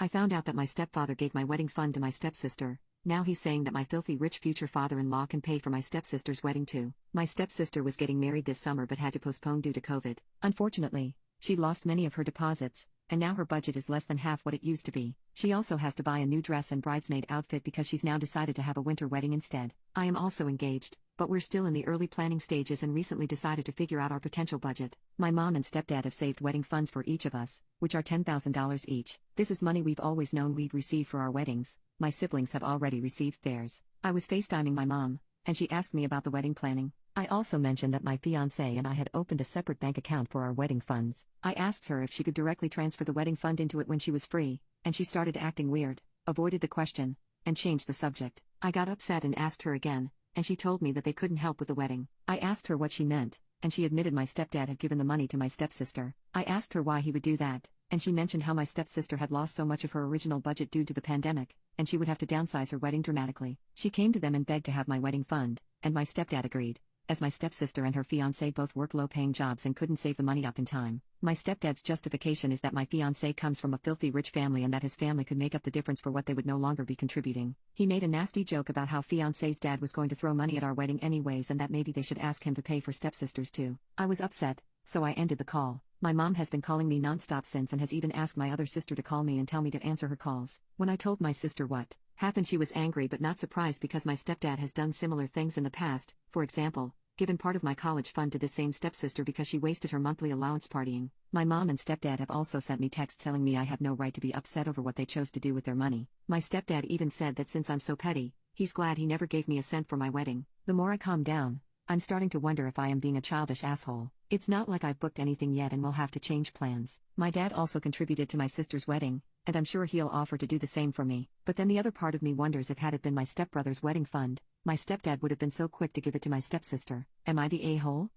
I found out that my stepfather gave my wedding fund to my stepsister. Now he's saying that my filthy rich future father-in-law can pay for my stepsister's wedding too. My stepsister was getting married this summer but had to postpone due to COVID. Unfortunately, she lost many of her deposits, and now her budget is less than half what it used to be. She also has to buy a new dress and bridesmaid outfit because she's now decided to have a winter wedding instead. I am also engaged, but we're still in the early planning stages and recently decided to figure out our potential budget. My mom and stepdad have saved wedding funds for each of us, which are $10,000 each. This is money we've always known we'd receive for our weddings. My siblings have already received theirs. I was FaceTiming my mom, and she asked me about the wedding planning. I also mentioned that my fiancé and I had opened a separate bank account for our wedding funds. I asked her if she could directly transfer the wedding fund into it when she was free, and she started acting weird, avoided the question, and changed the subject. I got upset and asked her again, and she told me that they couldn't help with the wedding. I asked her what she meant, and she admitted my stepdad had given the money to my stepsister. I asked her why he would do that, and she mentioned how my stepsister had lost so much of her original budget due to the pandemic, and she would have to downsize her wedding dramatically. She came to them and begged to have my wedding fund, and my stepdad agreed, as my stepsister and her fiancé both work low-paying jobs and couldn't save the money up in time. My stepdad's justification is that my fiancé comes from a filthy rich family and that his family could make up the difference for what they would no longer be contributing. He made a nasty joke about how fiancé's dad was going to throw money at our wedding anyways and that maybe they should ask him to pay for stepsisters too. I was upset, so I ended the call. My mom has been calling me non-stop since and has even asked my other sister to call me and tell me to answer her calls. When I told my sister what happened, she was angry but not surprised because my stepdad has done similar things in the past. For example, given part of my college fund to this same stepsister because she wasted her monthly allowance partying. My mom and stepdad have also sent me texts telling me I have no right to be upset over what they chose to do with their money. My stepdad even said that since I'm so petty, he's glad he never gave me a cent for my wedding. The more I calm down, I'm starting to wonder if I am being a childish asshole. It's not like I've booked anything yet and will have to change plans. My dad also contributed to my sister's wedding, and I'm sure he'll offer to do the same for me. But then the other part of me wonders if had it been my stepbrother's wedding fund, my stepdad would have been so quick to give it to my stepsister. Am I the a-hole?